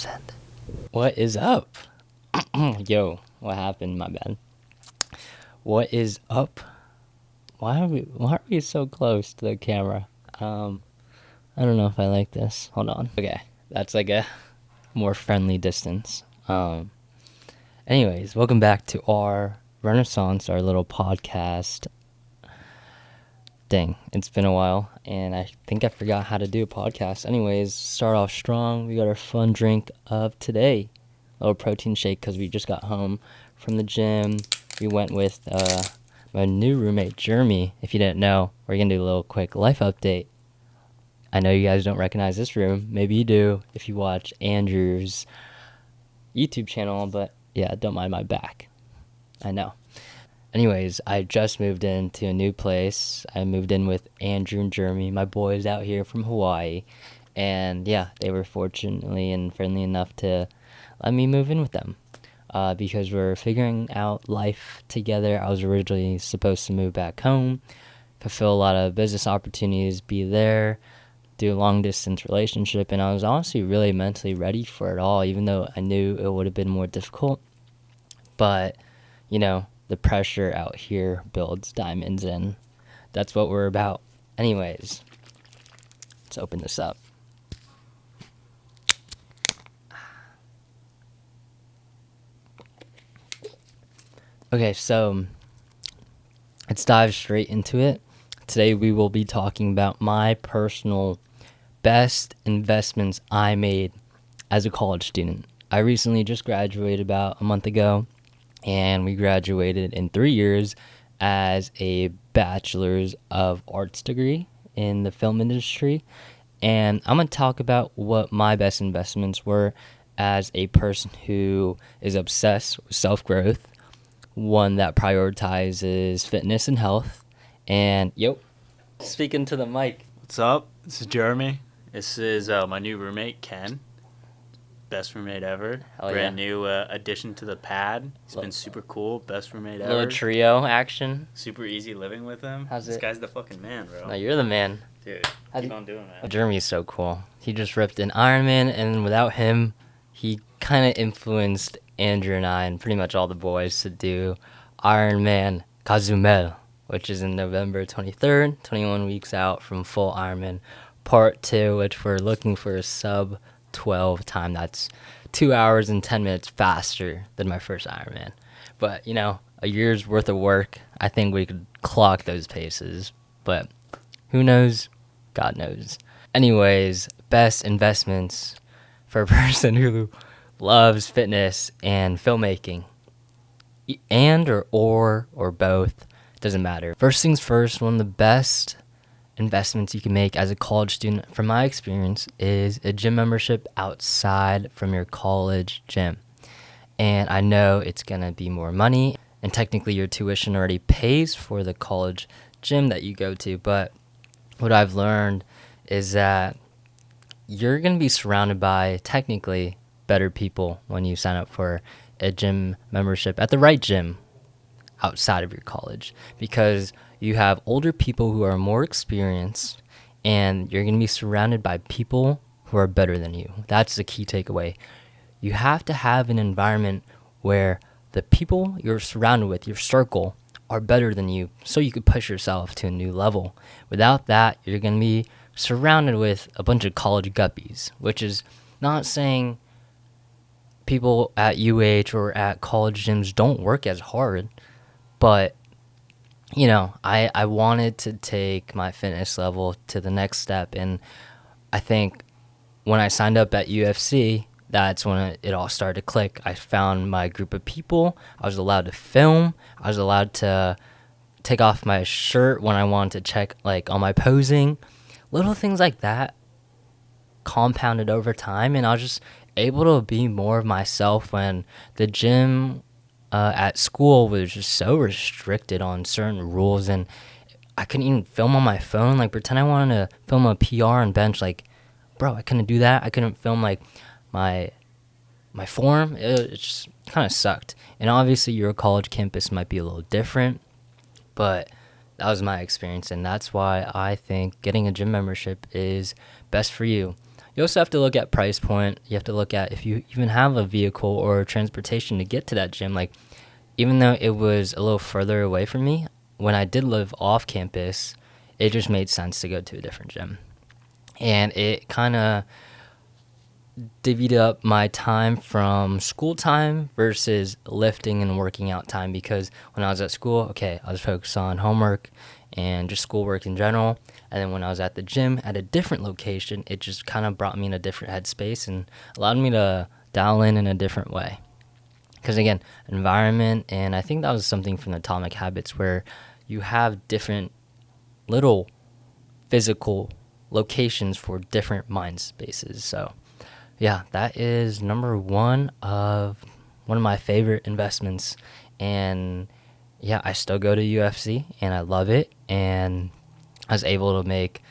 send. What is up? Yo, what happened? My bad. What is up? Why are we so close to the camera? I don't know if I like this. Hold on. Okay, that's like a more friendly distance. Anyways, welcome back to our Renaissance, our little podcast. Dang, it's been a while, and I think I forgot how to do a podcast. Anyways, start off strong. We got our fun drink of today. A little protein shake because we just got home from the gym. We went with my new roommate, Jeremy. If you didn't know, we're going to do a little quick life update. I know you guys don't recognize this room. Maybe you do if you watch Andrew's YouTube channel, but yeah, don't mind my back. I know. Anyways, I just moved into a new place. I moved in with Andrew and Jeremy, my boys out here from Hawaii. And yeah, they were fortunately and friendly enough to let me move in with them because we're figuring out life together. I was originally supposed to move back home, fulfill a lot of business opportunities, be there, do a long distance relationship. And I was honestly really mentally ready for it all, even though I knew it would have been more difficult. But, you know, the pressure out here builds diamonds, and that's what we're about. Anyways, let's open this up. Okay, so let's dive straight into it. Today we will be talking about my personal best investments I made as a college student. I recently just graduated about a month ago, and we graduated in 3 years as a bachelor's of arts degree in the film industry. And I'm going to talk about what my best investments were as a person who is obsessed with self-growth, one that prioritizes fitness and health. And, speaking to the mic. What's up? This is Jeremy. This is my new roommate, Ken. Best roommate ever. Hell Brand yeah. new addition to the pad. He's been super cool. Best roommate ever. Little trio action. Super easy living with him. How's this it? guy's the fucking man, bro. No, you're the man. Dude, keep on doing that. Jeremy's so cool. He just ripped an Ironman, and without him, he kind of influenced Andrew and I and pretty much all the boys to do Ironman Cozumel, which is in November 23rd, 21 weeks out from full Ironman Part 2, which we're looking for a sub 12 time. That's 2 hours and 10 minutes faster than my first Ironman. But, you know, a year's worth of work, I think we could clock those paces. But who knows? God knows. Anyways, best investments for a person who loves fitness and filmmaking. And or both, doesn't matter. First things first, one of the best investments you can make as a college student, from my experience, is a gym membership outside from your college gym. And I know it's going to be more money, and technically your tuition already pays for the college gym that you go to, but what I've learned is that you're going to be surrounded by technically better people when you sign up for a gym membership at the right gym outside of your college, because you have older people who are more experienced, and you're going to be surrounded by people who are better than you. That's the key takeaway. You have to have an environment where the people you're surrounded with, your circle, are better than you, so you could push yourself to a new level. Without that, you're going to be surrounded with a bunch of college guppies, which is not saying people at UH or at college gyms don't work as hard, but you know, I wanted to take my fitness level to the next step, and I think when I signed up at UFC, that's when it all started to click. I found my group of people. I was allowed to film. I was allowed to take off my shirt when I wanted to check like on my posing. Little things like that compounded over time, and I was just able to be more of myself when the gym at school was just so restricted on certain rules, and I couldn't even film on my phone. Like, pretend I wanted to film a PR and bench. Like, bro, I couldn't do that. I couldn't film like my form. It just kind of sucked. And obviously your college campus might be a little different, but that was my experience, and that's why I think getting a gym membership is best for you. You also have to look at price point. You have to look at if you even have a vehicle or transportation to get to that gym. Like, even though it was a little further away from me, when I did live off campus, it just made sense to go to a different gym. And it kind of divvied up my time from school time versus lifting and working out time, because when I was at school, okay, I was focused on homework and just schoolwork in general. And then when I was at the gym at a different location, it just kind of brought me in a different headspace and allowed me to dial in a different way. Because again, environment, and I think that was something from Atomic Habits where you have different little physical locations for different mind spaces. So yeah, that is number one of my favorite investments. And yeah, I still go to UFC and I love it. And I was able to make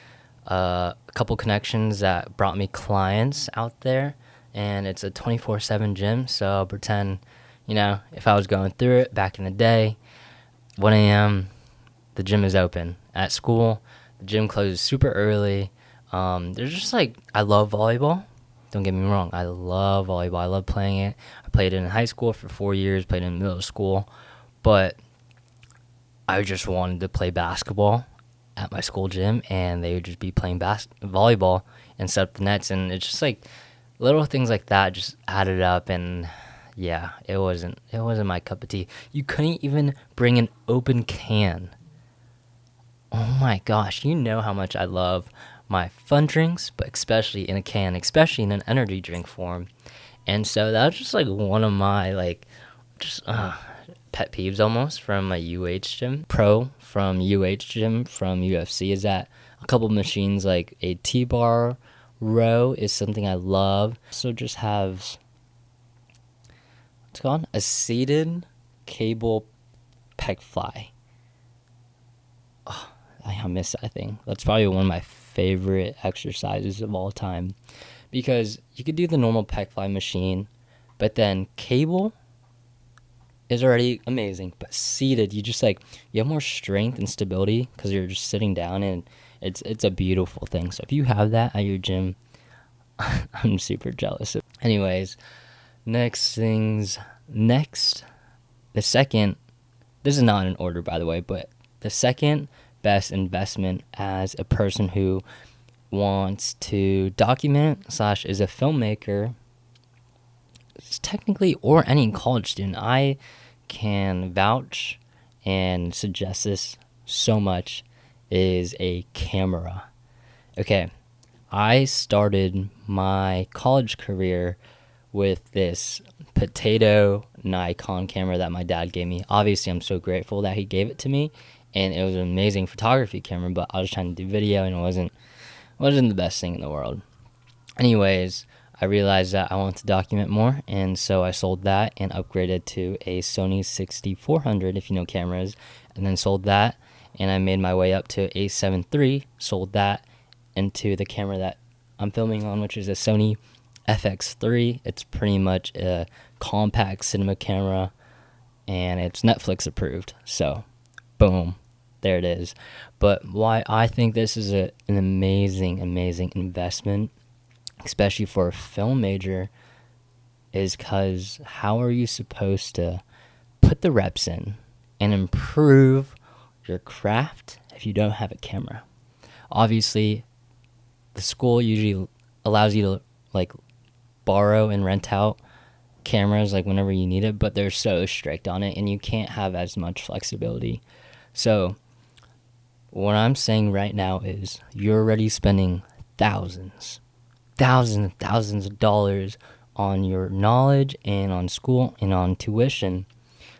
a couple connections that brought me clients out there. And it's a 24/7 gym. So I'll pretend, if I was going through it back in the day, 1 a.m., the gym is open. At school, the gym closes super early. There's just I love volleyball. Don't get me wrong, I love volleyball. I love playing it. I played it in high school for 4 years, played it in middle school, but I just wanted to play basketball at my school gym, and they would just be playing volleyball and set up the nets, and it's just little things like that just added up, and yeah, it wasn't my cup of tea. You couldn't even bring an open can. Oh my gosh, you know how much I love my fun drinks, but especially in a can, especially in an energy drink form. And so that was just one of my pet peeves almost from my UH gym. Pro from UH gym from UFC is that a couple machines like a T-bar row is something I love. So just have, what's it called? A seated cable pec fly. Oh, I miss that thing. That's probably one of my favorite exercises of all time, because you could do the normal pec fly machine, but then cable is already amazing, but seated, you just you have more strength and stability because you're just sitting down, and it's a beautiful thing. So if you have that at your gym, I'm super jealous. Anyways, the second, this is not in order by the way, but the second best investment as a person who wants to document / is a filmmaker, technically, or any college student, I can vouch and suggest this so much, is a camera. Okay, I started my college career with this potato Nikon camera that my dad gave me. Obviously, I'm so grateful that he gave it to me, and it was an amazing photography camera, but I was trying to do video, and it wasn't the best thing in the world. Anyways, I realized that I wanted to document more, and so I sold that and upgraded to a Sony 6400, if you know cameras, and then sold that, and I made my way up to a7 III, sold that into the camera that I'm filming on, which is a Sony FX3. It's pretty much a compact cinema camera, and it's Netflix approved, so boom, there it is. But why I think this is an amazing investment, especially for a film major, is because how are you supposed to put the reps in and improve your craft if you don't have a camera? Obviously, the school usually allows you to borrow and rent out cameras whenever you need it, but they're so strict on it, and you can't have as much flexibility. So what I'm saying right now is you're already spending thousands of dollars on your knowledge and on school and on tuition.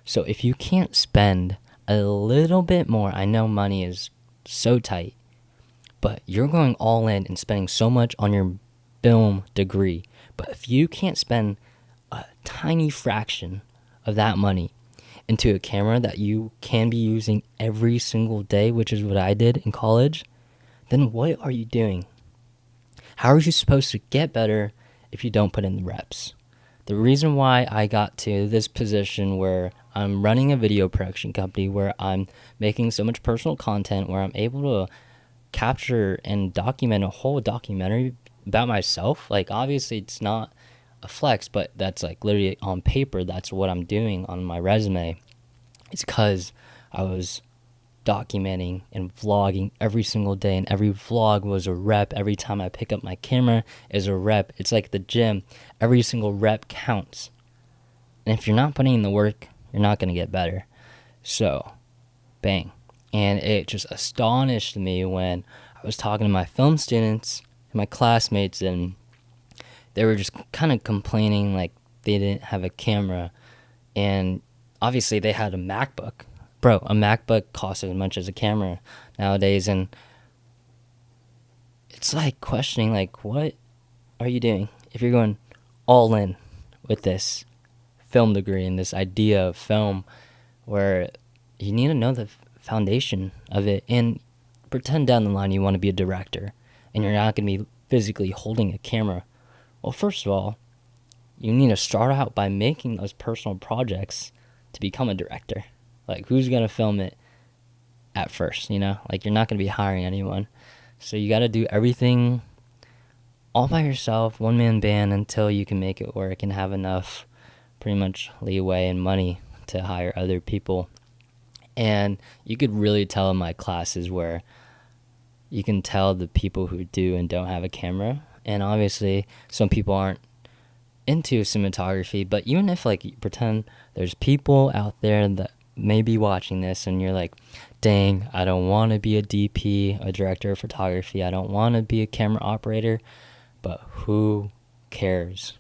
So if you can't spend a little bit more, I know money is so tight, but you're going all in and spending so much on your film degree. But if you can't spend a tiny fraction of that money into a camera that you can be using every single day, which is what I did in college, then what are you doing? How are you supposed to get better if you don't put in the reps? The reason why I got to this position where I'm running a video production company, where I'm making so much personal content, where I'm able to capture and document a whole documentary about myself. Like, obviously, it's not a flex, but that's like literally on paper. That's what I'm doing on my resume. It's because I was documenting and vlogging every single day, and every vlog was a rep. Every time I pick up my camera is a rep. It's like the gym. Every single rep counts. And if you're not putting in the work, you're not going to get better. So, bang. And it just astonished me when I was talking to my film students and my classmates, and they were just kind of complaining like they didn't have a camera. And obviously they had a MacBook. Bro, a MacBook costs as much as a camera nowadays, and it's like questioning, like, what are you doing if you're going all in with this film degree and this idea of film, where you need to know the foundation of it, and pretend down the line you want to be a director and you're not going to be physically holding a camera. Well, first of all, you need to start out by making those personal projects to become a director. Like, who's going to film it at first, you know? Like, you're not going to be hiring anyone. So you got to do everything all by yourself, one-man band, until you can make it work and have enough pretty much leeway and money to hire other people. And you could really tell in my classes where you can tell the people who do and don't have a camera. And obviously, some people aren't into cinematography, but even if, like, you pretend there's people out there that may be watching this and you're like, dang, I don't want to be a DP, a director of photography, I don't want to be a camera operator, but who cares?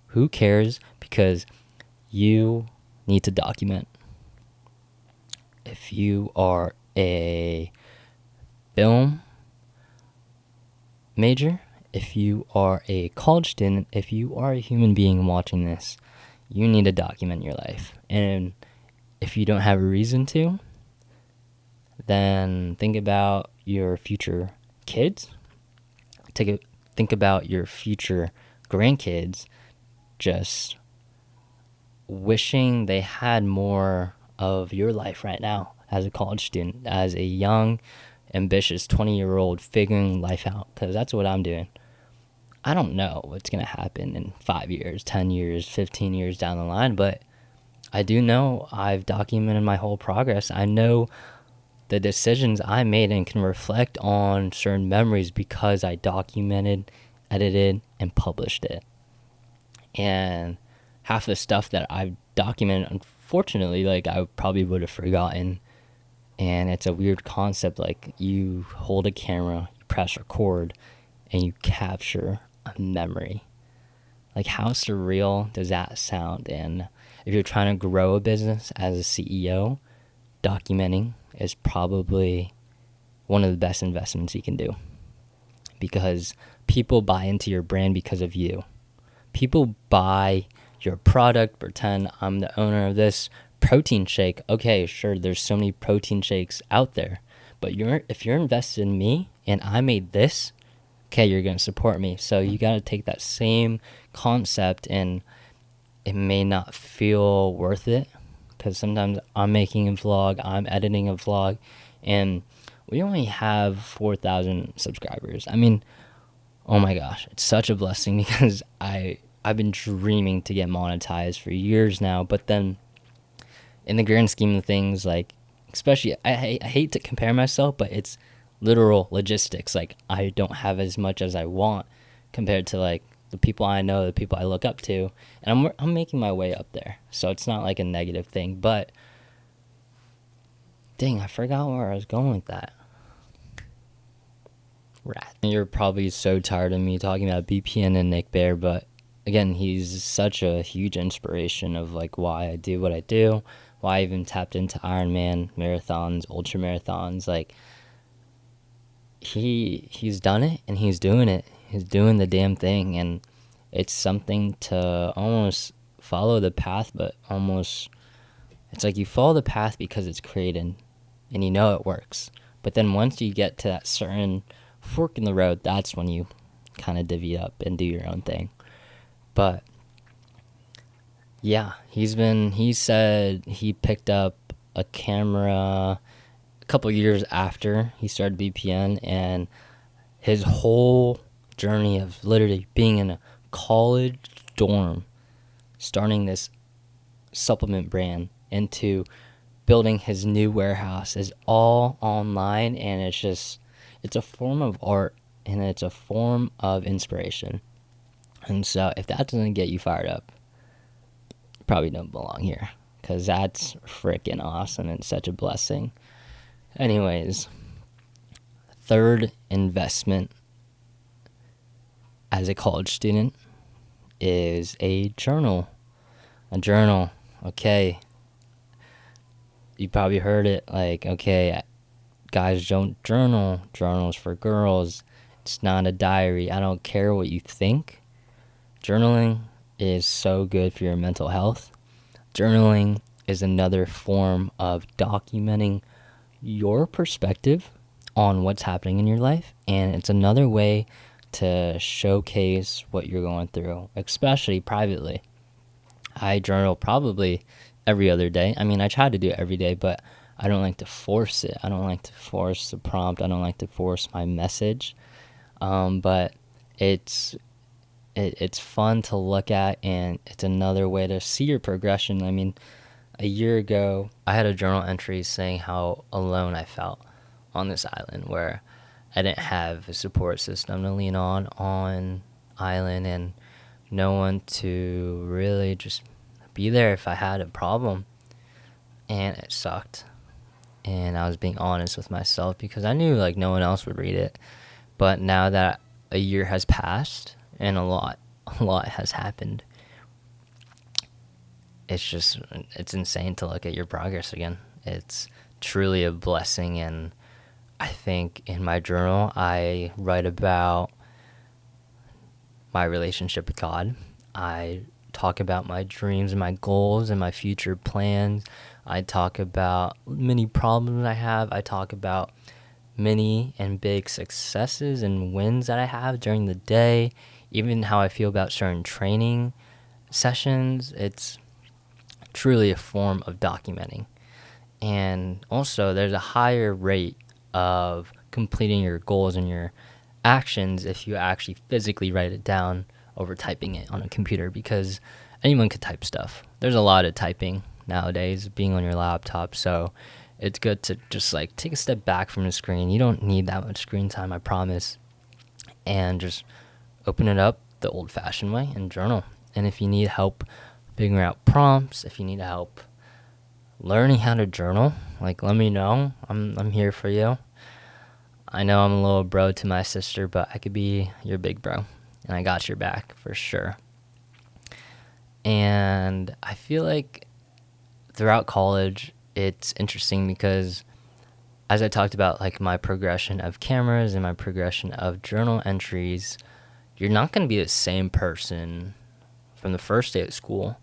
Who cares? Because you need to document. If you are a film major, if you are a college student, if you are a human being watching this, you need to document your life. And if you don't have a reason to, then think about your future kids. Think about your future grandkids, just wishing they had more of your life right now as a college student, as a young, ambitious 20-year-old figuring life out, because that's what I'm doing. I don't know what's going to happen in 5 years, 10 years, 15 years down the line, but I do know I've documented my whole progress. I know the decisions I made and can reflect on certain memories because I documented, edited, and published it. And half the stuff that I've documented, unfortunately, like, I probably would have forgotten. And it's a weird concept, like, you hold a camera, you press record, and you capture a memory. Like, how surreal does that sound? And if you're trying to grow a business as a CEO, documenting is probably one of the best investments you can do, because people buy into your brand because of you. People buy your product. Pretend I'm the owner of this protein shake. Okay, sure, there's so many protein shakes out there, but if you're invested in me and I made this, okay, you're going to support me. So you got to take that same concept, and it may not feel worth it, because sometimes I'm making a vlog, I'm editing a vlog, and we only have 4,000 subscribers. I mean, oh my gosh, it's such a blessing, because I've been dreaming to get monetized for years now. But then in the grand scheme of things, like, especially, I hate to compare myself, but it's literal logistics. Like, I don't have as much as I want compared to, like, the people I know, the people I look up to, and I'm making my way up there. So it's not like a negative thing, but dang, I forgot where I was going with that. Rat. You're probably so tired of me talking about BPN and Nick Bear, but again, he's such a huge inspiration of, like, why I do what I do, why I even tapped into Ironman marathons, ultra marathons. Like, he's done it, and he's doing it. He's doing the damn thing, and it's something to almost follow the path, but almost, it's like you follow the path because it's created, and you know it works. But then once you get to that certain fork in the road, that's when you kind of divvy up and do your own thing. But yeah, he said he picked up a camera a couple years after he started BPN, and his whole journey of literally being in a college dorm, starting this supplement brand, into building his new warehouse is all online, and it's a form of art and it's a form of inspiration. And so if that doesn't get you fired up, you probably don't belong here, because that's freaking awesome and such a blessing. Anyways, third investment as a college student is a journal. A journal. Okay, you probably heard it, like, okay, guys don't journal. Journals for girls. It's not a diary. I don't care what you think. Journaling is so good for your mental health. Journaling is another form of documenting your perspective on what's happening in your life, and it's another way to showcase what you're going through, especially privately. I journal probably every other day. I mean, I try to do it every day, but I don't like to force it. I don't like to force the prompt. I don't like to force my message. But it's it's fun to look at, and it's another way to see your progression. I mean, a year ago, I had a journal entry saying how alone I felt on this island, where I didn't have a support system to lean on island, and no one to really just be there if I had a problem. And it sucked. And I was being honest with myself, because I knew like no one else would read it. But now that a year has passed and a lot has happened, it's insane to look at your progress again. It's truly a blessing. And I think in my journal I write about my relationship with God. I talk about my dreams and my goals and my future plans. I talk about many problems I have. I talk about many and big successes and wins that I have during the day, even how I feel about certain training sessions. It's truly a form of documenting. And also, there's a higher rate of completing your goals and your actions if you actually physically write it down over typing it on a computer, because anyone could type stuff. There's a lot of typing nowadays being on your laptop, so it's good to just like take a step back from the screen. You don't need that much screen time, I promise, and just open it up the old-fashioned way and journal. And if you need help figuring out prompts, if you need help learning how to journal, like, let me know. I'm here for you. I know I'm a little bro to my sister, but I could be your big bro, and I got your back for sure. And I feel like throughout college, it's interesting because as I talked about, like, my progression of cameras and my progression of journal entries, you're not going to be the same person from the first day of school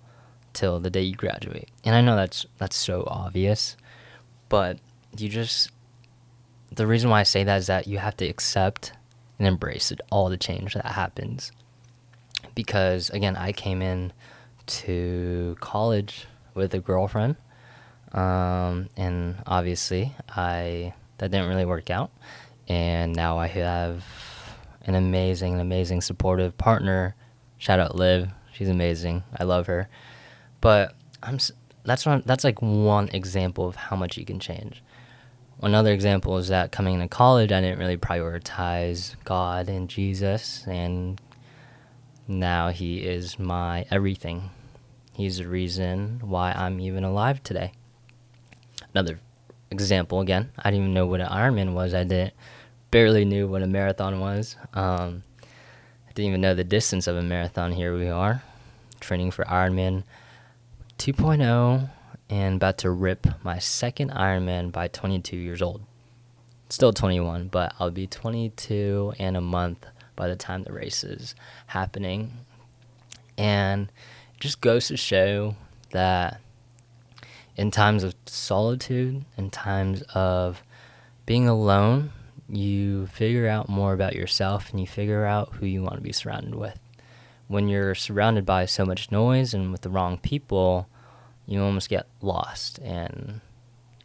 till the day you graduate. And I know that's so obvious, but the reason why I say that is that you have to accept and embrace all the change that happens. Because again, I came in to college with a girlfriend, and obviously that didn't really work out. And now I have an amazing supportive partner. Shout out Liv, she's amazing. I love her. But that's like one example of how much you can change. Another example is that coming into college, I didn't really prioritize God and Jesus, and now He is my everything. He's the reason why I'm even alive today. Another example, again, I didn't even know what an Ironman was. Barely knew what a marathon was. I didn't even know the distance of a marathon. Here we are, training for Ironman 2.0, and about to rip my second Ironman by 22 years old. Still 21, but I'll be 22 in a month by the time the race is happening. And it just goes to show that in times of solitude, in times of being alone, you figure out more about yourself and you figure out who you want to be surrounded with. When you're surrounded by so much noise and with the wrong people, you almost get lost, and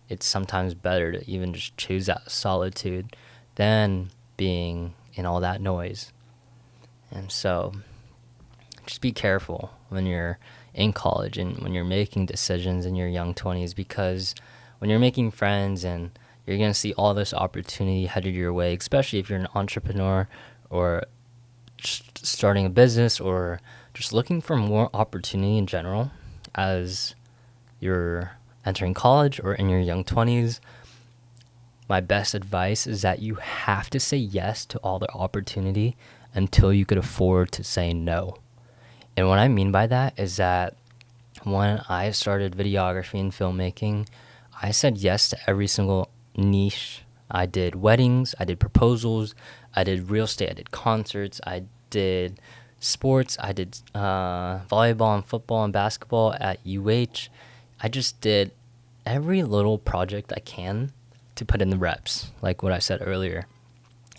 it's sometimes better to even just choose that solitude than being in all that noise. And so just be careful when you're in college and when you're making decisions in your young 20s, because when you're making friends and you're going to see all this opportunity headed your way, especially if you're an entrepreneur or just starting a business or just looking for more opportunity in general as you're entering college or in your young 20s, my best advice is that you have to say yes to all the opportunity until you could afford to say no. And what I mean by that is that when I started videography and filmmaking, I said yes to every single niche. I did weddings, I did proposals, I did real estate, I did concerts, I did sports, I did volleyball and football and basketball at UH. I just did every little project I can to put in the reps, like what I said earlier.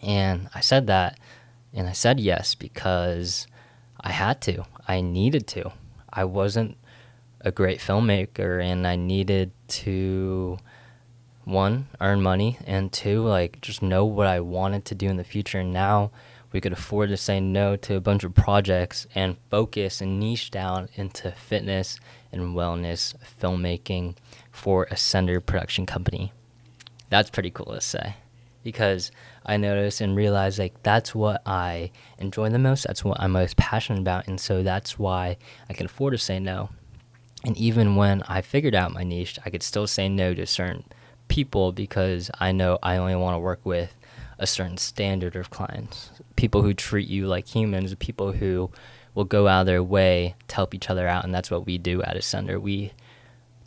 And I said that, and I said yes because I had to. I needed to. I wasn't a great filmmaker, and I needed to, one, earn money, and two, like, just know what I wanted to do in the future. And now we could afford to say no to a bunch of projects and focus and niche down into fitness and wellness filmmaking for a Sender production company. That's pretty cool to say, because I noticed and realized, like, that's what I enjoy the most. That's what I'm most passionate about. And so that's why I can afford to say no. And even when I figured out my niche, I could still say no to certain people because I know I only want to work with a certain standard of clients. People who treat you like humans, people who will go out of their way to help each other out. And that's what we do at Ascender. We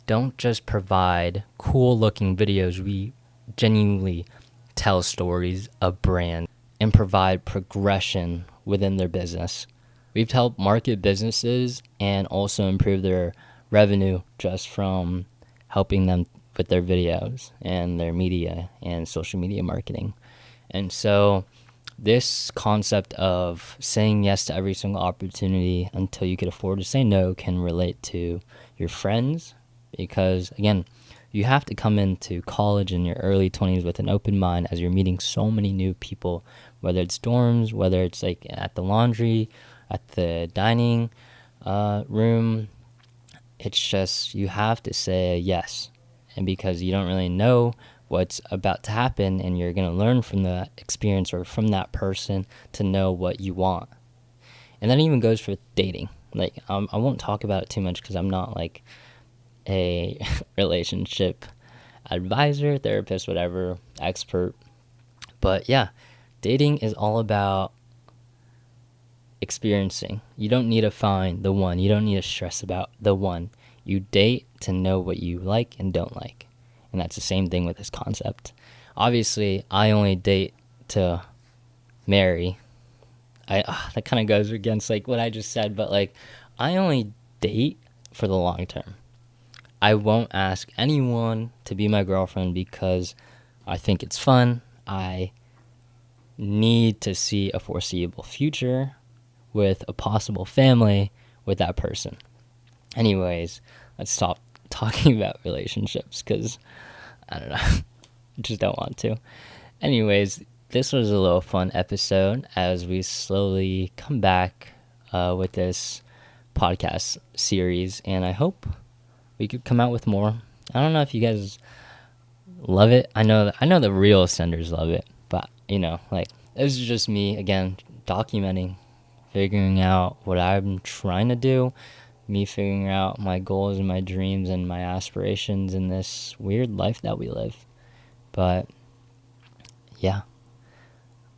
don't just provide cool looking videos. We genuinely tell stories of brands and provide progression within their business. We've helped market businesses and also improve their revenue just from helping them with their videos and their media and social media marketing. And so this concept of saying yes to every single opportunity until you could afford to say no can relate to your friends, because again, you have to come into college in your early 20s with an open mind as you're meeting so many new people, whether it's dorms, whether it's like at the laundry, at the dining room. It's just, you have to say yes. And because you don't really know what's about to happen, and you're going to learn from the experience or from that person to know what you want. And that even goes for dating. Like, I won't talk about it too much because I'm not like a relationship advisor, therapist, whatever, expert. But yeah, dating is all about experiencing. You don't need to find the one. You don't need to stress about the one. You date to know what you like and don't like. And that's the same thing with this concept. Obviously, I only date to marry. That kind of goes against like what I just said, but like, I only date for the long term. I won't ask anyone to be my girlfriend because I think it's fun. I need to see a foreseeable future with a possible family with that person. Anyways, let's stop talking about relationships because I don't know. I just don't want to. Anyways, this was a little fun episode as we slowly come back with this podcast series, and I hope we could come out with more. I don't know if you guys love it. I know the real senders love it, but like, this is just me again documenting, figuring out what I'm trying to do, me figuring out my goals and my dreams and my aspirations in this weird life that we live. But yeah,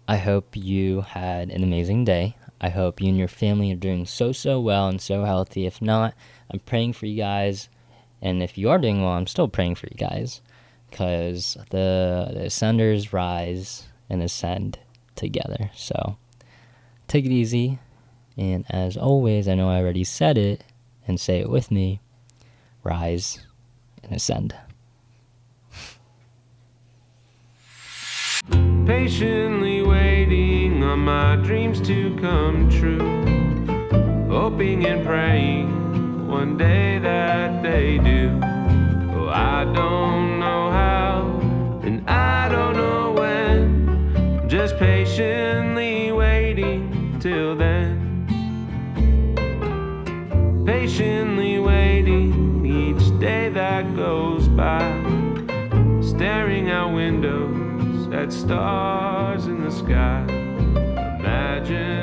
I hope you had an amazing day. I hope you and your family are doing so well and so healthy. If not, I'm praying for you guys. And if you are doing well, I'm still praying for you guys, because the ascenders rise and ascend together. So take it easy. And as always, I know I already said it, and say it with me: rise and ascend. Patiently waiting on my dreams to come true, hoping and praying one day that they do. Oh, I don't know how, and I don't know when, just patiently waiting till then. patiently waiting each day that goes by, staring out windows at stars in the sky. Imagine